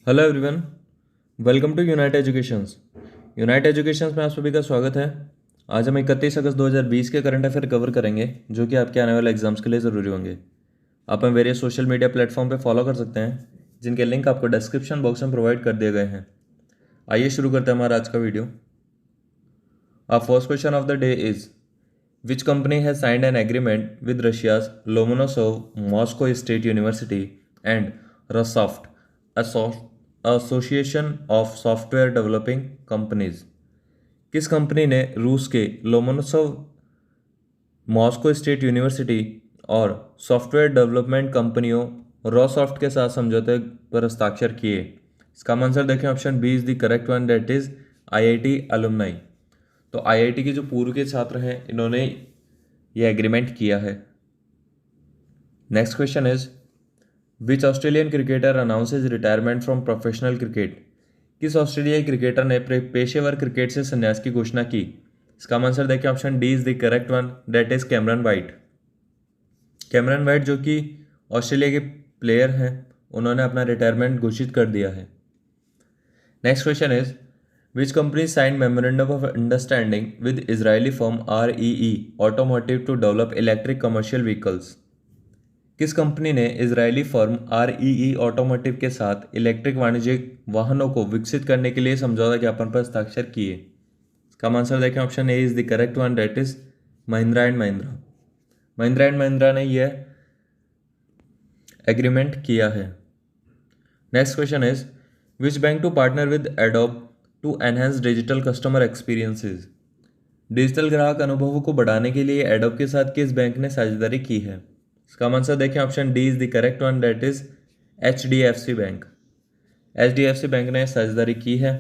Hello everyone, welcome to Unite Educations. Unite Educations में आप सभी का स्वागत है। आज हम 31 अगस्त 2020 के करंट अफेयर कवर करेंगे जो कि आपके आने वाले एग्जाम्स के लिए ज़रूरी होंगे। आप हमें वेरियस सोशल मीडिया प्लेटफॉर्म पे फॉलो कर सकते हैं जिनके लिंक आपको डिस्क्रिप्शन बॉक्स में प्रोवाइड कर दिए गए हैं। आइए शुरू करते हैं हमारा आज का video. Our first question of the day is which company has signed an agreement with Russia's Lomonosov Moscow State University and Rusoft Association of Software Developing Companies. किस कंपनी ने रूस के लोमोनोसोव मॉस्को स्टेट यूनिवर्सिटी और software development कंपनियों Rusoft के साथ समझौते पर हस्ताक्षर किए? इसका आंसर देखें, option B is the correct one, that is IIT alumni. तो आईआईटी के जो पूर्व के छात्र हैं इन्होंने ये एग्रीमेंट किया है। Next question is which Australian cricketer announces retirement from professional cricket. किस ऑस्ट्रेलियाई क्रिकेटर ने पेशेवर क्रिकेट से संन्यास की घोषणा की? इसका आंसर देखिए, option D is the correct one, that is Cameron white. Cameron white जो कि ऑस्ट्रेलिया के प्लेयर हैं, उन्होंने अपना रिटायरमेंट घोषित कर दिया है। Next question is which company signed memorandum of understanding with Israeli firm REE automotive to develop electric commercial vehicles. किस कंपनी ने इजरायली फर्म REE ऑटोमोटिव के साथ इलेक्ट्रिक वाणिज्यिक वाहनों को विकसित करने के लिए समझौता ज्ञापन पर हस्ताक्षर किए? इसका आंसर देखें, option A is the correct one, that is Mahindra and Mahindra. Mahindra and Mahindra ने यह एग्रीमेंट किया है। Next question is which bank to partner with Adobe to enhance digital customer experiences. Digital ग्राहक अनुभवों को बढ़ाने के लिए एडोब के साथ किस बैंक ने साझेदारी की है? इसका आंसर देखें, option D is the correct one, that is HDFC bank. HDFC bank ने साझेदारी की है।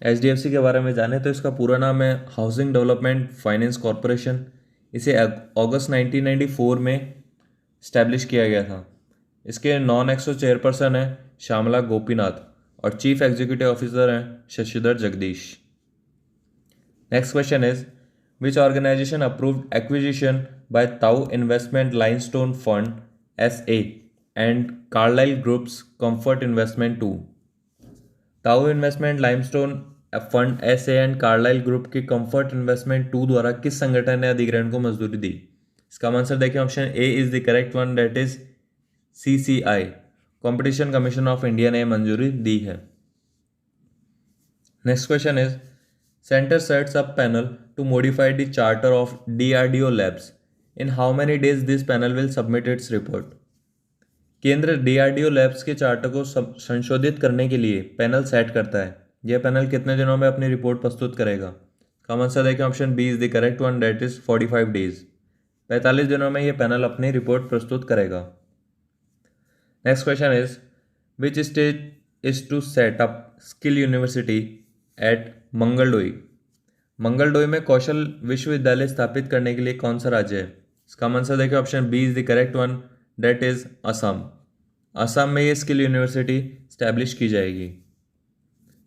HDFC के बारे में जाने तो इसका पूरा नाम है हाउसिंग डेवलपमेंट फाइनेंस कॉरपोरेशन। इसे अगस्त 1994 में स्टैब्लिश किया गया था। इसके नॉन एक्सो चेयरपर्सन है श्यामला गोपीनाथ और चीफ एग्जीक्यूटिव ऑफिसर हैं Shashidhar Jagdish. Next question is which organization approved acquisition by Tau Investment Limestone Fund SA and Carlyle Group's Comfort Investment 2। Tau Investment Limestone Fund SA and Carlisle group के comfort investment 2 द्वारा किस संगठन ने अधिग्रहण को मंजूरी दी? इसका आंसर देखिए, option A is the correct one, that is CCI, competition commission of India ने मंजूरी दी है। Next question is centre sets up panel to modify the charter of DRDO labs. In how many days this panel will submit its report. केंद्र DRDO labs के charter को संशोधित करने के लिए पैनल सेट करता है। यह पैनल कितने दिनों में अपनी रिपोर्ट प्रस्तुत करेगा? का आंसर देखें, option B is the correct one, that is 45 days. 45 दिनों में यह पैनल अपनी रिपोर्ट प्रस्तुत करेगा। Next question is which state is to set up skill university at Mangaldoi. Mangaldoi में कौशल विश्वविद्यालय स्थापित करने के लिए कौन सा राज्य है? इसका आंसर देखिए, option B is the correct one, that is Assam. Assam में ये स्किल यूनिवर्सिटी स्टैब्लिश की जाएगी।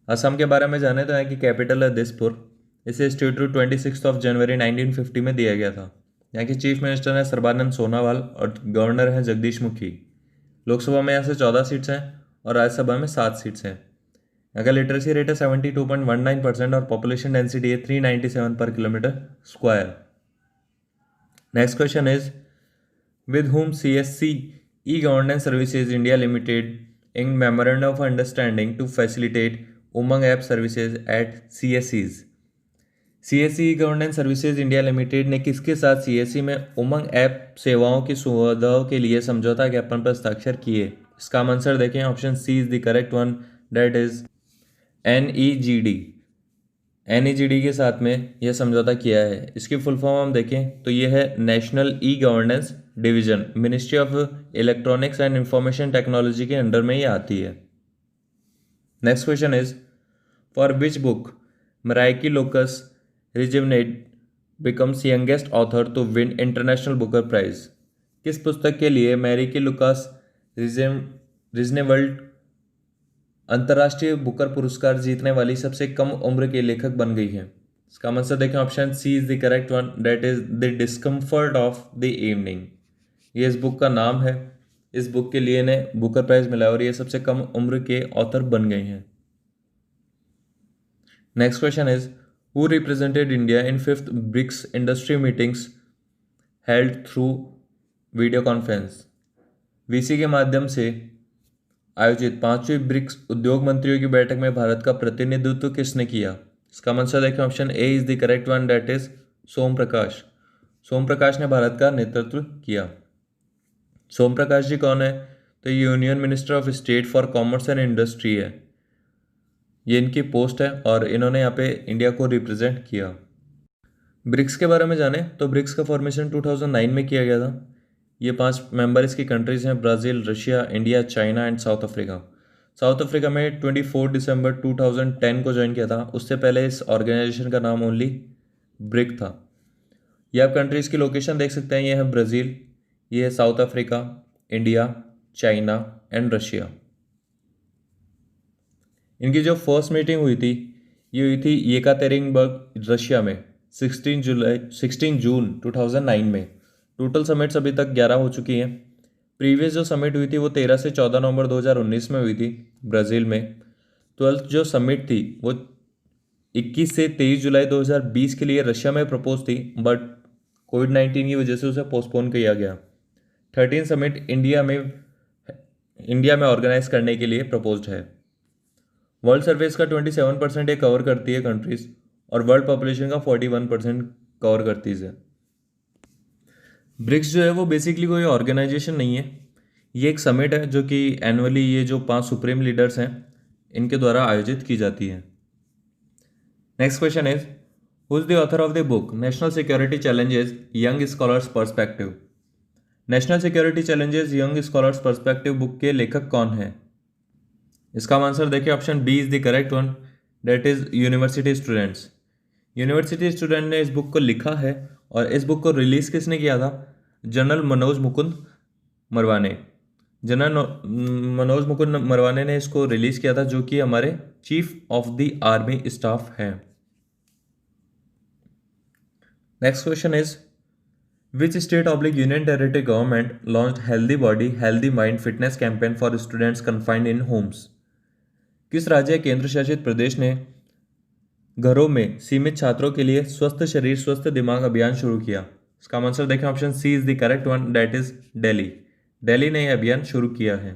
असम के बारे में जाने तो यहाँ की कैपिटल है दिसपुर। इसे इंस्टीट्यूट 26 जनवरी 1950 में दिया गया था। यहाँ के चीफ मिनिस्टर हैं सर्बानंद सोनोवाल और गवर्नर हैं जगदीश मुखी। लोकसभा में यहाँ से 14 सीट्स हैं और राज्यसभा में 7 सीट्स हैं। यहाँ का लिटरेसी रेट है 72.19% और पॉपुलेशन डेंसिटी है 397 पर kilometre square. Next question is with whom CSC E-Governance Services India Limited inked memorandum of understanding to facilitate Umang App services at CSCs। CSC E-Governance Services India Limited ने किसके साथ CSC में उमंग app सेवाओं की सुविधाओं के लिए समझौता ज्ञापन पर हस्ताक्षर किए? इसका आंसर देखें, option C is the correct one, that is NEGD के साथ में यह समझौता किया है। इसकी फुल फॉर्म हम देखें तो यह है national e-governance division, ministry of electronics and information technology के अंडर में ये आती है। Next question is for which book Marieke Lucas Rijneveld becomes youngest author to win International Booker Prize. किस पुस्तक के लिए मैरिकी लुकास रिजनेवल्ड अंतर्राष्ट्रीय बुकर पुरस्कार जीतने वाली सबसे कम उम्र की लेखक बन गई है? इसका आंसर देखें, option C is the correct one, that is the discomfort of the evening. ये इस बुक का नाम है। इस बुक के लिए इन्हें बुकर प्राइज मिला और ये सबसे कम उम्र के ऑथर बन गए हैं। Next question is who represented India in 5th BRICS industry meetings held through video conference. VC के माध्यम से आयोजित 5वीं ब्रिक्स उद्योग मंत्रियों की बैठक में भारत का प्रतिनिधित्व किसने किया? इसका आंसर देखिए, option A is the correct one, that is Som Prakash. Som Prakash ने भारत का नेतृत्व किया। सोम प्रकाश जी कौन है? तो union minister of state for commerce and industry है, ये इनकी पोस्ट है और इन्होंने यहाँ पे इंडिया को रिप्रेजेंट किया। ब्रिक्स के बारे में जाने तो ब्रिक्स का फॉर्मेशन 2009 में किया गया था। ये 5 मेंबर इसकी कंट्रीज हैं, Brazil, Russia, India, China and south Africa. South Africa में 24 दिसंबर 2010 को ज्वाइन किया था। उससे पहले इस ऑर्गेनाइजेशन का नाम ओनली ब्रिक था। ये आप कंट्रीज़ की लोकेशन देख सकते हैं, ये है ब्राज़ील, ये है south Africa, India, China and Russia. इनकी जो फर्स्ट मीटिंग हुई थी ये हुई थी येकातेरिनबर्ग, रशिया में 16 जून 2009 में। टोटल समिट्स अभी तक 11 हो चुकी हैं। प्रीवियस जो समिट हुई थी वो 13 से 14 नवंबर 2019 में हुई थी ब्राज़ील में। 12th जो समिट थी वो 21 से 23 जुलाई 2020 के लिए रशिया में प्रपोज थी, बट कोविड-19 की वजह से उसे पोस्टपोन किया गया। 13 समिट इंडिया में ऑर्गेनाइज करने के लिए प्रपोज्ड है। वर्ल्ड सर्फेस का 27% ये कवर करती है कंट्रीज और वर्ल्ड पॉपुलेशन का 41% कवर करती है। ब्रिक्स जो है वो बेसिकली कोई ऑर्गेनाइजेशन नहीं है, ये एक समिट है जो कि एनुअली ये जो 5 सुप्रीम लीडर्स हैं इनके द्वारा आयोजित की जाती है। Next question is who is the author of the book national security challenges young scholars perspective. National security challenges young scholars perspective book के लेखक कौन है? इसका आंसर देखिए, option B is the correct one, that is university students. University student ने इस book को लिखा है और इस बुक को रिलीज किसने किया था? जनरल मनोज मुकुंद मरवाने। जनरल मनोज मुकुंद मरवाने ने इसको रिलीज किया था, जो कि हमारे chief of the army staff हैं। Next question is which state oblique union territory government launched healthy body healthy mind fitness campaign for students confined in homes. किस राज्य या केंद्र शासित प्रदेश ने घरों में सीमित छात्रों के लिए स्वस्थ शरीर स्वस्थ दिमाग अभियान शुरू किया? इसका आंसर देखें, option C is the correct one, that is Delhi. Delhi ने यह अभियान शुरू किया है।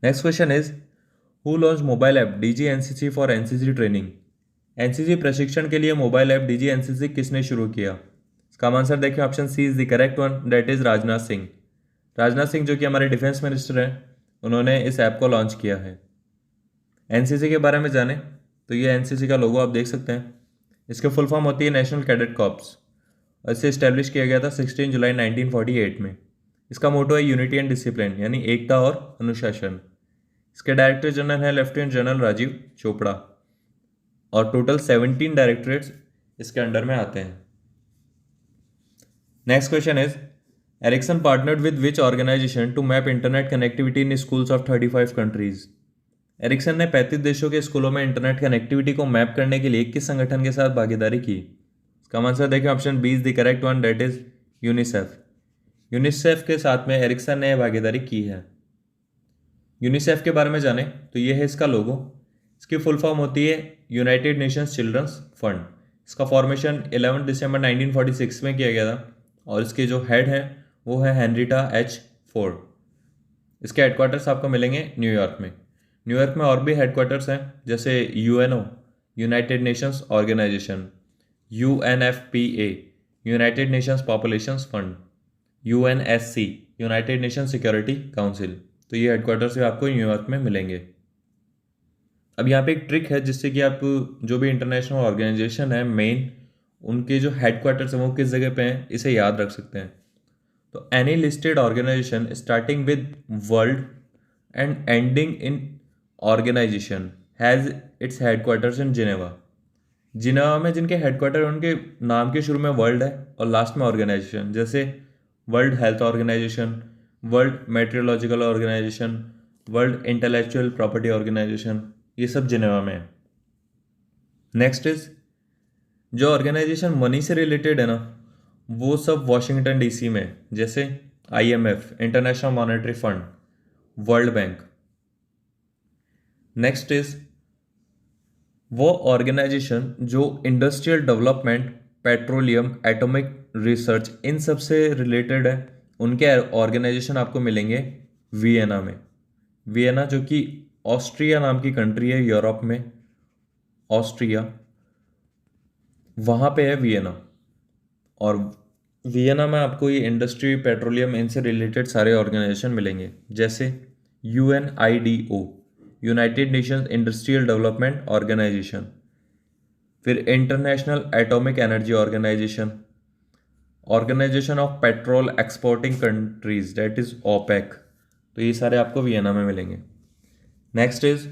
Next question is who launch mobile app DG NCC for NCC training. NCC प्रशिक्षण के लिए मोबाइल ऐप डीजी एनसीसी किसने शुरू किया? इसका आंसर देखें, option C is the correct one, that is Rajnath Singh. Rajnath Singh जो कि हमारे डिफेंस मिनिस्टर हैं, उन्होंने इस ऐप को लॉन्च किया है। एनसीसी के बारे में जाने तो ये एनसीसी का लोगो आप देख सकते हैं। इसके फुल फॉर्म होती है नेशनल कैडेट कॉर्प्स और इसे इस्टेब्लिश किया गया था 16 जुलाई 1948 में। इसका मोटो है यूनिटी एंड डिसिप्लिन, यानी एकता और अनुशासन। इसके डायरेक्टर जनरल हैं लेफ्टिनेंट जनरल राजीव चोपड़ा और टोटल 17 डायरेक्टरेट्स इसके अंडर में आते हैं। Next question is Ericsson partnered with which organization to map internet connectivity in schools of 35 countries. Ericsson ने 35 देशों के स्कूलों में इंटरनेट कनेक्टिविटी को मैप करने के लिए किस संगठन के साथ भागीदारी की? इसका आंसर देखें, option B is the correct one, that is UNICEF. UNICEF के साथ में एरिक्सन ने भागीदारी की है। यूनिसेफ के बारे में जाने तो ये है इसका लोगो। इसकी फुल फॉर्म होती है यूनाइटेड नेशंस चिल्ड्रंस फंड। इसका फॉर्मेशन 11 दिसंबर 1946 में किया गया था और इसके जो हेड हैं वो है हेनरिटा एच फोर्ड। इसके हेडक्वार्टर्स आपको मिलेंगे न्यूयॉर्क में। न्यूयॉर्क में और भी हेडक्वार्टर्स हैं, जैसे UNO united nations organisation, UNFPA united nations populations fund, UNSC united nations security council. तो ये हेडक्वार्टर्स आपको न्यूयॉर्क में मिलेंगे। अब यहाँ पे एक ट्रिक है जिससे कि आप जो भी इंटरनेशनल ऑर्गेनाइजेशन है मेन, उनके जो हेडक्वार्टर्स हैं वो किस जगह पे हैं इसे याद रख सकते हैं। तो any listed organisation starting with world and ending in organisation has its headquarters in Geneva. Geneva में जिनके हेडक्वार्टर उनके नाम के शुरू में वर्ल्ड है और लास्ट में ऑर्गेनाइजेशन, जैसे world health organisation, world metrological organisation, world intellectual property organisation, ये सब जिनेवा में है। नेक्स्ट इज जो ऑर्गेनाइजेशन मनी से रिलेटेड है ना वो सब वॉशिंगटन डीसी में है, जैसे IMF, international monetary fund, world bank. Next इज वो ऑर्गेनाइजेशन जो industrial development, petroleum, atomic research इन सब से रिलेटेड है, उनके ऑर्गेनाइजेशन आपको मिलेंगे वियना में। वियना जो कि ऑस्ट्रिया नाम की कंट्री है यूरोप में, ऑस्ट्रिया, वहाँ पे है वियना। और वियना में आपको ये इंडस्ट्री, पेट्रोलियम इनसे रिलेटेड सारे ऑर्गेनाइजेशन मिलेंगे, जैसे UNIDO, United Nations Industrial Development Organisation, फिर International Atomic Energy Organisation, Organisation of Petrol Exporting Countries that is OPEC। तो ये सारे आपको वियना में मिलेंगे। नेक्स्ट इज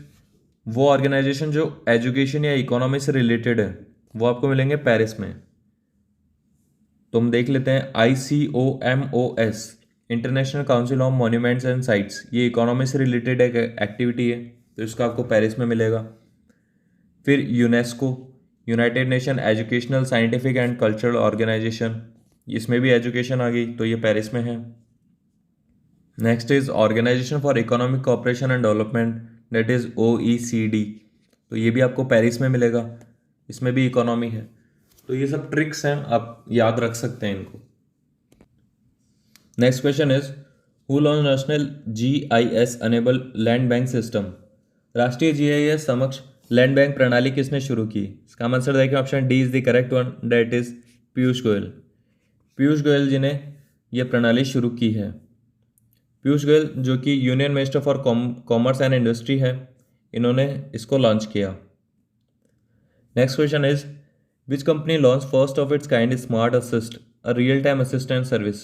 वो ऑर्गेनाइजेशन जो एजुकेशन या इकोनॉमी से रिलेटेड है, वो आपको मिलेंगे पेरिस में। तो हम देख लेते हैं ICOMOS, international council of monuments and sites. ये इकोनॉमी से रिलेटेड एक एक्टिविटी है, तो इसका आपको पेरिस में मिलेगा। फिर UNESCO, united nation educational, scientific and cultural organisation, इसमें भी एजुकेशन आ गई, तो ये पेरिस में है। Next is organisation for economic cooperation and development that is OECD, तो ये भी आपको पेरिस में मिलेगा, इसमें भी इकोनॉमी है। तो ये सब ट्रिक्स हैं, आप याद रख सकते हैं इनको। Next question is who launch national GIS enable land bank system, राष्ट्रीय GIS समक्ष लैंड बैंक प्रणाली किसने शुरू की? इसका आंसर देखिए, option D is the correct one, that is Piyush Goyal. Piyush Goyal ji ने यह प्रणाली शुरू की है। पीयूष गोयल जो कि union minister for commerce and industry है, इन्होंने इसको लॉन्च किया। Next question is which company launch first of its kind smart assist, a real time assistant service?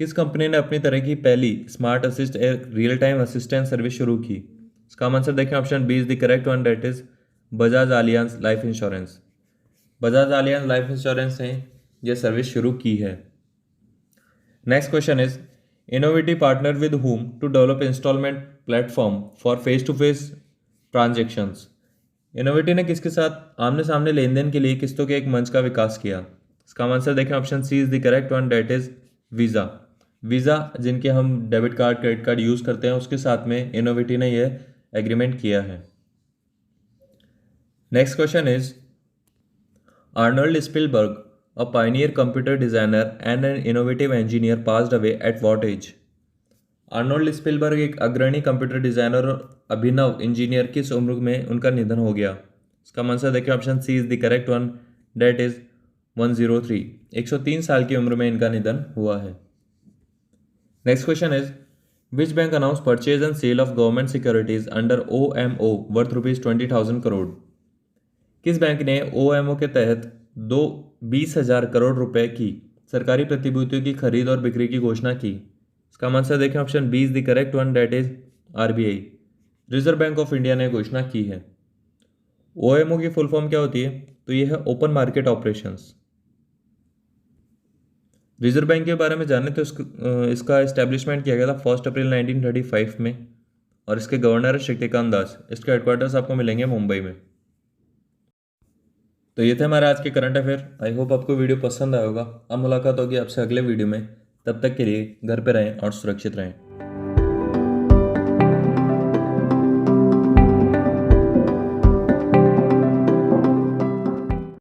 किस कंपनी ने अपनी तरह की पहली smart assist real time assistant service शुरू की? इसका आंसर देखें, option B is the correct one, that is Bajaj Allianz life insurance. Bajaj Allianz life insurance ने यह सर्विस शुरू की है। Next question is innovative partner with whom to develop installment platform for face to face transactions? Innovative ने किसके साथ आमने सामने लेन देन के लिए किस्तों के एक मंच का विकास किया? इसका आंसर देखें, option C is the correct one, that is visa. Visa जिनके हम debit card, credit card use करते हैं, उसके साथ में इनोवेटिव ने यह एग्रीमेंट किया है। Next question is Arnold Spielberg, a pioneer computer designer and an innovative engineer, passed away at what age? Arnold Spielberg एक अग्रणी कंप्यूटर डिजाइनर और अभिनव इंजीनियर, किस उम्र में उनका निधन हो गया? इसका आंसर देखिए, option C is the correct one, that is 103, 103 साल की उम्र में इनका निधन हुआ है। Next question is which bank announce purchase and sale of government securities under OMO worth ₹20,000 crore? किस बैंक ने OMO के तहत 20,000 करोड़ रुपए की सरकारी प्रतिभूतियों की खरीद और बिक्री की घोषणा की? इसका आंसर देखें, option B is the correct one, that is RBI, reserve bank of India ने घोषणा की है। OMO की फुल फॉर्म क्या होती है? तो ये है open market operations. Reserve bank के बारे में जाने तो इसका एस्टेब्लिशमेंट किया गया था 1 अप्रैल 1935 में, और इसके गवर्नर है शक्तिकांत दास। इसके हेडक्वार्टर्स आपको मिलेंगे मुंबई में। तो ये थे हमारे आज के करंट अफेयर। आई होप आपको वीडियो पसंद आया होगा। अब मुलाकात होगी आपसे अगले वीडियो में, तब तक के लिए घर पे रहें और सुरक्षित रहें।